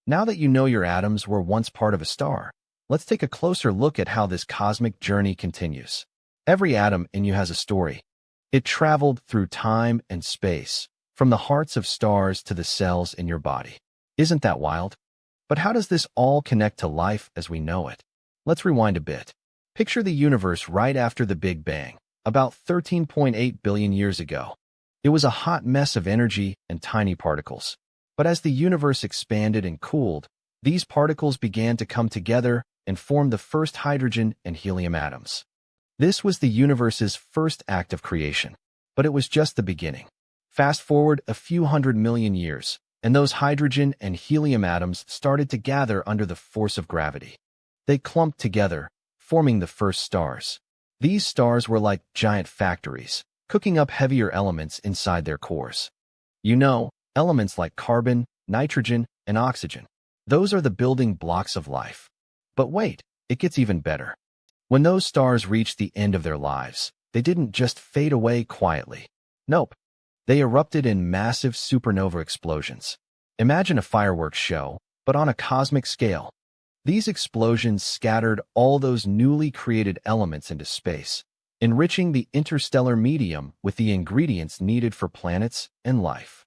Now that you know your atoms were once part of a star, let's take a closer look at how this cosmic journey continues. Every atom in you has a story. It traveled through time and space, from the hearts of stars to the cells in your body. Isn't that wild? But how does this all connect to life as we know it? Let's rewind a bit. Picture the universe right after the Big Bang, about 13.8 billion years ago. It was a hot mess of energy and tiny particles. But as the universe expanded and cooled, these particles began to come together and form the first hydrogen and helium atoms. This was the universe's first act of creation, but it was just the beginning. Fast forward a few 100 million years, and those hydrogen and helium atoms started to gather under the force of gravity. They clumped together, forming the first stars. These stars were like giant factories, cooking up heavier elements inside their cores. You know, elements like carbon, nitrogen, and oxygen. Those are the building blocks of life. But wait, it gets even better. When those stars reached the end of their lives, they didn't just fade away quietly. Nope. They erupted in massive supernova explosions. Imagine a fireworks show, but on a cosmic scale. These explosions scattered all those newly created elements into space, enriching the interstellar medium with the ingredients needed for planets and life.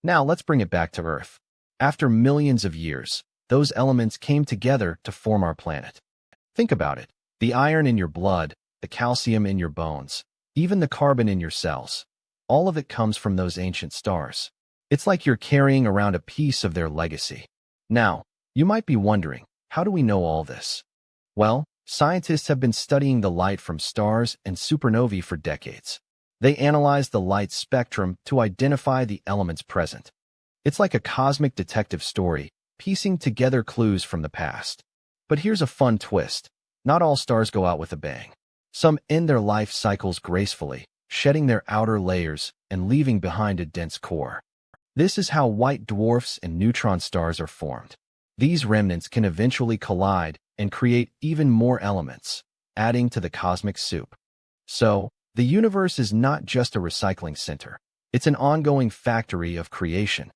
Now let's bring it back to Earth. After millions of years, those elements came together to form our planet. Think about it. The iron in your blood, the calcium in your bones, even the carbon in your cells. All of it comes from those ancient stars. It's like you're carrying around a piece of their legacy. Now, you might be wondering, how do we know all this? Well, scientists have been studying the light from stars and supernovae for decades. They analyze the light spectrum to identify the elements present. It's like a cosmic detective story, piecing together clues from the past. But here's a fun twist. Not all stars go out with a bang. Some end their life cycles gracefully, shedding their outer layers and leaving behind a dense core. This is how white dwarfs and neutron stars are formed. These remnants can eventually collide and create even more elements, adding to the cosmic soup. So, the universe is not just a recycling center. It's an ongoing factory of creation.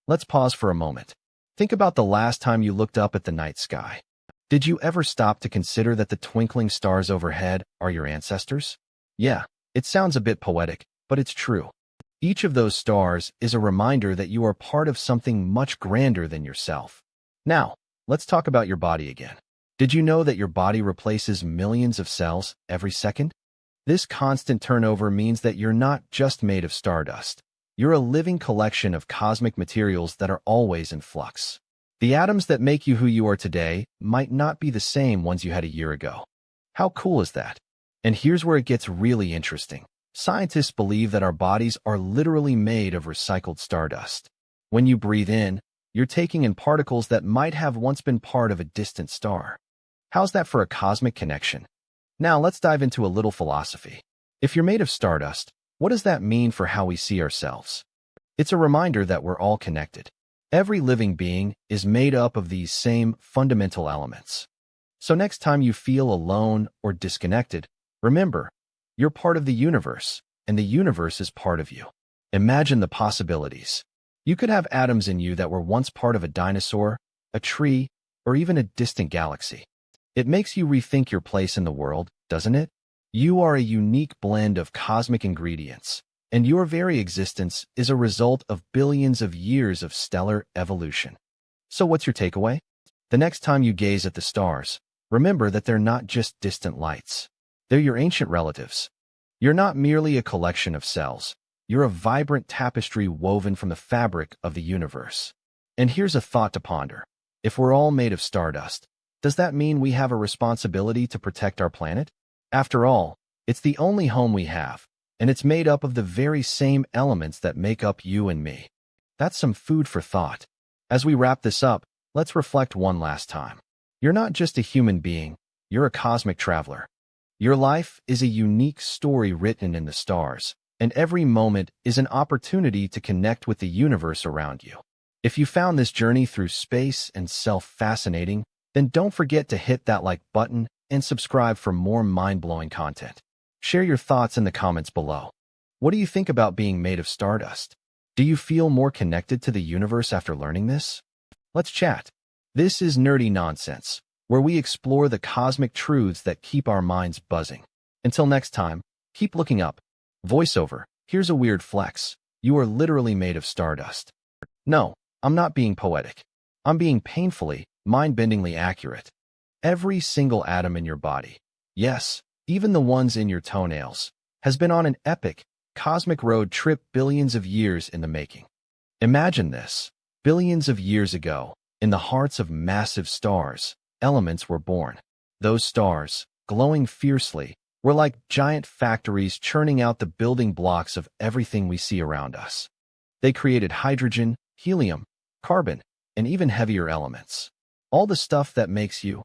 Let's pause for a moment. Think about the last time you looked up at the night sky. Did you ever stop to consider that the twinkling stars overhead are your ancestors? Yeah, it sounds a bit poetic, but it's true. Each of those stars is a reminder that you are part of something much grander than yourself. Now, let's talk about your body again. Did you know that your body replaces millions of cells every second? This constant turnover means that you're not just made of stardust. You're a living collection of cosmic materials that are always in flux. The atoms that make you who you are today might not be the same ones you had a year ago. How cool is that? And here's where it gets really interesting. Scientists believe that our bodies are literally made of recycled stardust. When you breathe in, you're taking in particles that might have once been part of a distant star. How's that for a cosmic connection? Now let's dive into a little philosophy. If you're made of stardust, what does that mean for how we see ourselves? It's a reminder that we're all connected. Every living being is made up of these same fundamental elements. So next time you feel alone or disconnected, remember, you're part of the universe, and the universe is part of you. Imagine the possibilities. You could have atoms in you that were once part of a dinosaur, a tree, or even a distant galaxy. It makes you rethink your place in the world, doesn't it? You are a unique blend of cosmic ingredients, and your very existence is a result of billions of years of stellar evolution. So what's your takeaway? The next time you gaze at the stars, remember that they're not just distant lights. They're your ancient relatives. You're not merely a collection of cells. You're a vibrant tapestry woven from the fabric of the universe. And here's a thought to ponder. If we're all made of stardust, does that mean we have a responsibility to protect our planet? After all, it's the only home we have, and it's made up of the very same elements that make up you and me. That's some food for thought. As we wrap this up, let's reflect one last time. You're not just a human being, you're a cosmic traveler. Your life is a unique story written in the stars, and every moment is an opportunity to connect with the universe around you. If you found this journey through space and self fascinating, then don't forget to hit that like button and subscribe for more mind-blowing content. Share your thoughts in the comments below. What do you think about being made of stardust? Do you feel more connected to the universe after learning this? Let's chat. This is nerdy nonsense, where we explore the cosmic truths that keep our minds buzzing. Until next time, keep looking up. Voiceover, here's a weird flex. You are literally made of stardust. No, I'm not being poetic. I'm being painfully, mind-bendingly accurate. Every single atom in your body, yes, even the ones in your toenails, has been on an epic, cosmic road trip billions of years in the making. Imagine this. Billions of years ago, in the hearts of massive stars, elements were born. Those stars, glowing fiercely, were like giant factories churning out the building blocks of everything we see around us. They created hydrogen, helium, carbon, and even heavier elements. All the stuff that makes you,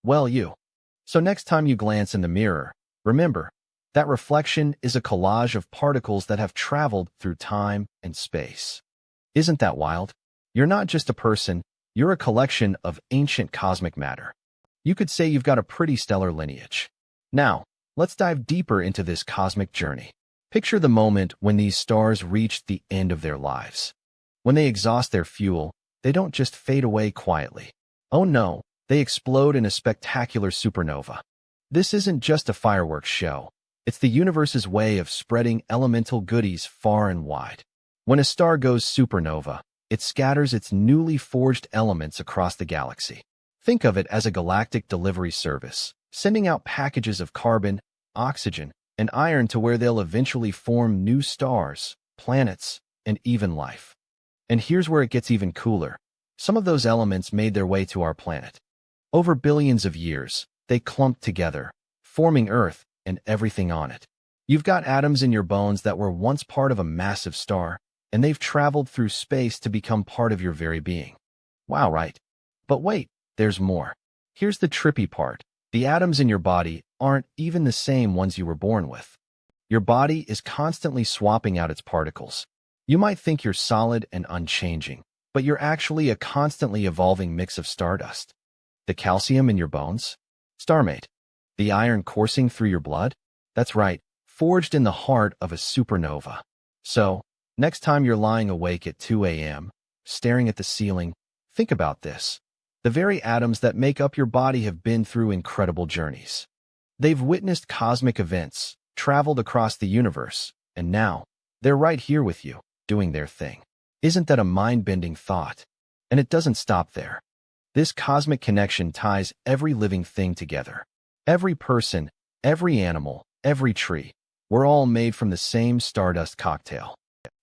well, you. So next time you glance in the mirror, remember, that reflection is a collage of particles that have traveled through time and space. Isn't that wild? You're not just a person, you're a collection of ancient cosmic matter. You could say you've got a pretty stellar lineage. Now, let's dive deeper into this cosmic journey. Picture the moment when these stars reach the end of their lives. When they exhaust their fuel, they don't just fade away quietly. Oh no, they explode in a spectacular supernova. This isn't just a fireworks show. It's the universe's way of spreading elemental goodies far and wide. When a star goes supernova, it scatters its newly forged elements across the galaxy. Think of it as a galactic delivery service, sending out packages of carbon, oxygen, and iron to where they'll eventually form new stars, planets, and even life. And here's where it gets even cooler. Some of those elements made their way to our planet. Over billions of years, they clumped together, forming Earth and everything on it. You've got atoms in your bones that were once part of a massive star, and they've traveled through space to become part of your very being. Wow, right? But wait, there's more. Here's the trippy part. The atoms in your body aren't even the same ones you were born with. Your body is constantly swapping out its particles. You might think you're solid and unchanging, but you're actually a constantly evolving mix of stardust. The calcium in your bones? Starmate. The iron coursing through your blood? That's right, forged in the heart of a supernova. So, next time you're lying awake at 2 a.m., staring at the ceiling, think about this. The very atoms that make up your body have been through incredible journeys. They've witnessed cosmic events, traveled across the universe, and now, they're right here with you, doing their thing. Isn't that a mind-bending thought? And it doesn't stop there. This cosmic connection ties every living thing together. Every person, every animal, every tree. We're all made from the same stardust cocktail.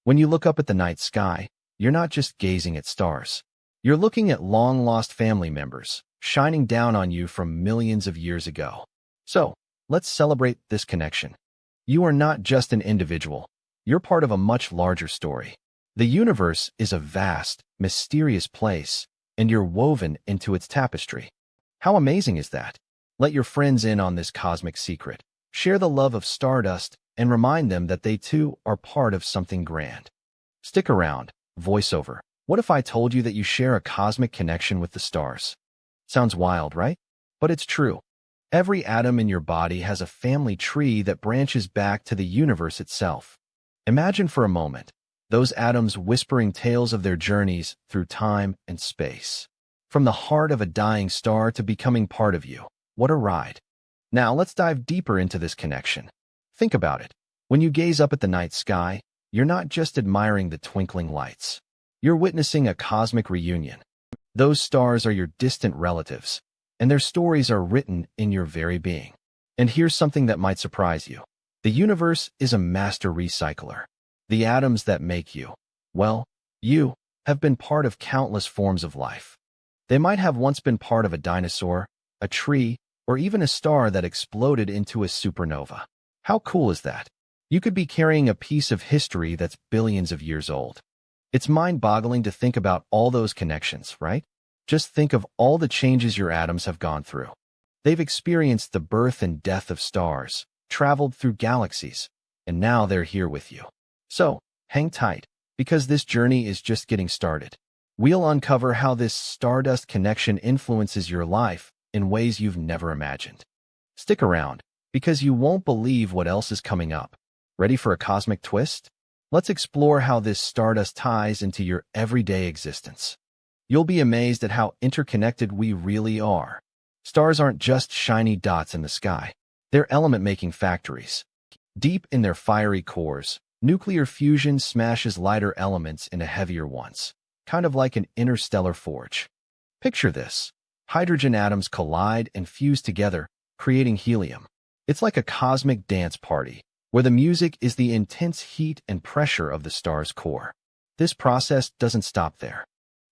When you look up at the night sky, you're not just gazing at stars. You're looking at long-lost family members, shining down on you from millions of years ago. So, let's celebrate this connection. You are not just an individual. You're part of a much larger story. The universe is a vast, mysterious place, and you're woven into its tapestry. How amazing is that? Let your friends in on this cosmic secret. Share the love of stardust and remind them that they too are part of something grand. Stick around. Voiceover. What if I told you that you share a cosmic connection with the stars? Sounds wild, right? But it's true. Every atom in your body has a family tree that branches back to the universe itself. Imagine for a moment those atoms whispering tales of their journeys through time and space. From the heart of a dying star to becoming part of you. What a ride. Now let's dive deeper into this connection. Think about it. When you gaze up at the night sky, you're not just admiring the twinkling lights. You're witnessing a cosmic reunion. Those stars are your distant relatives, and their stories are written in your very being. And here's something that might surprise you. The universe is a master recycler. The atoms that make you, well, you, have been part of countless forms of life. They might have once been part of a dinosaur, a tree, or even a star that exploded into a supernova. How cool is that? You could be carrying a piece of history that's billions of years old. It's mind-boggling to think about all those connections, right? Just think of all the changes your atoms have gone through. They've experienced the birth and death of stars, traveled through galaxies, and now they're here with you. So, hang tight, because this journey is just getting started. We'll uncover how this stardust connection influences your life in ways you've never imagined. Stick around, because you won't believe what else is coming up. Ready for a cosmic twist? Let's explore how this stardust ties into your everyday existence. You'll be amazed at how interconnected we really are. Stars aren't just shiny dots in the sky. They're element-making factories. Deep in their fiery cores, nuclear fusion smashes lighter elements into heavier ones, kind of like an interstellar forge. Picture this. Hydrogen atoms collide and fuse together, creating helium. It's like a cosmic dance party, where the music is the intense heat and pressure of the star's core. This process doesn't stop there.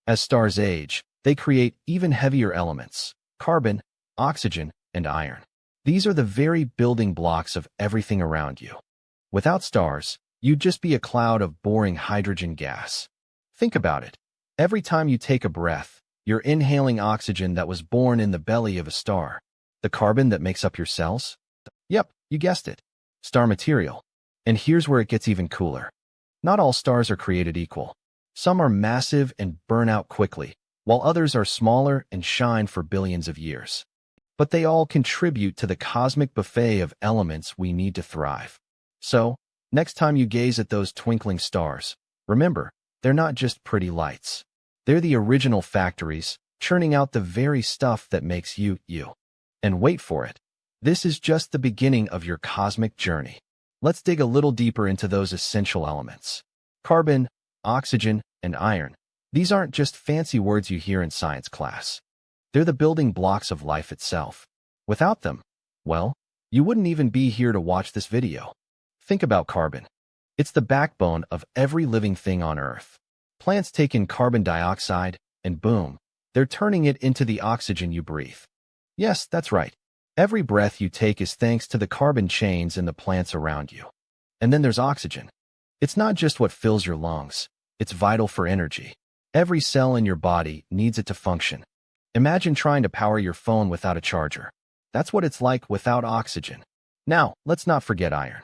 As stars age, they create even heavier elements: carbon, oxygen, and iron. These are the very building blocks of everything around you. Without stars, you'd just be a cloud of boring hydrogen gas. Think about it. Every time you take a breath, you're inhaling oxygen that was born in the belly of a star. The carbon that makes up your cells? Yep, you guessed it. Star material. And here's where it gets even cooler. Not all stars are created equal. Some are massive and burn out quickly, while others are smaller and shine for billions of years. But they all contribute to the cosmic buffet of elements we need to thrive. So, next time you gaze at those twinkling stars, remember, they're not just pretty lights. They're the original factories, churning out the very stuff that makes you, you. And wait for it. This is just the beginning of your cosmic journey. Let's dig a little deeper into those essential elements. Carbon, oxygen, and iron. These aren't just fancy words you hear in science class. They're the building blocks of life itself. Without them, well, you wouldn't even be here to watch this video. Think about carbon. It's the backbone of every living thing on Earth. Plants take in carbon dioxide, and boom, they're turning it into the oxygen you breathe. Yes, that's right. Every breath you take is thanks to the carbon chains in the plants around you. And then there's oxygen. It's not just what fills your lungs. It's vital for energy. Every cell in your body needs it to function. Imagine trying to power your phone without a charger. That's what it's like without oxygen. Now, let's not forget iron.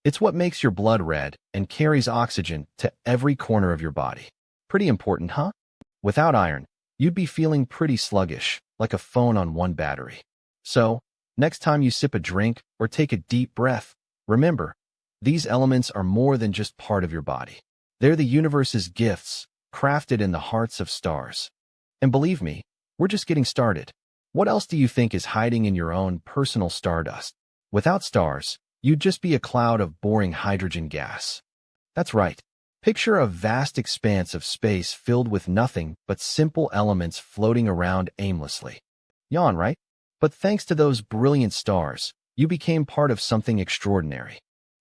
It's what makes your blood red and carries oxygen to every corner of your body. Pretty important, huh? Without iron, you'd be feeling pretty sluggish, like a phone on one battery. So, next time you sip a drink or take a deep breath, remember, these elements are more than just part of your body. They're the universe's gifts, crafted in the hearts of stars. And believe me, we're just getting started. What else do you think is hiding in your own personal stardust? Without stars, you'd just be a cloud of boring hydrogen gas. That's right. Picture a vast expanse of space filled with nothing but simple elements floating around aimlessly. Yawn, right? But thanks to those brilliant stars, you became part of something extraordinary.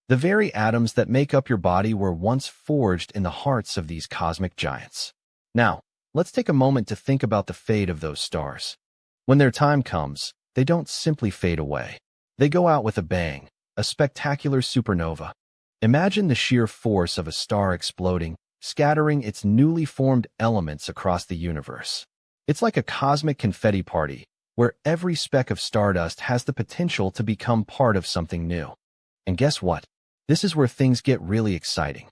The very atoms that make up your body were once forged in the hearts of these cosmic giants. Now, let's take a moment to think about the fate of those stars. When their time comes, they don't simply fade away. They go out with a bang, a spectacular supernova. Imagine the sheer force of a star exploding, scattering its newly formed elements across the universe. It's like a cosmic confetti party, where every speck of stardust has the potential to become part of something new. And guess what? This is where things get really exciting.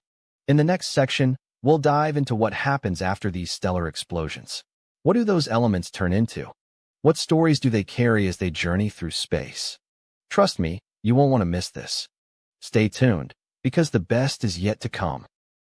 In the next section, we'll dive into what happens after these stellar explosions. What do those elements turn into? What stories do they carry as they journey through space? Trust me, you won't want to miss this. Stay tuned, because the best is yet to come.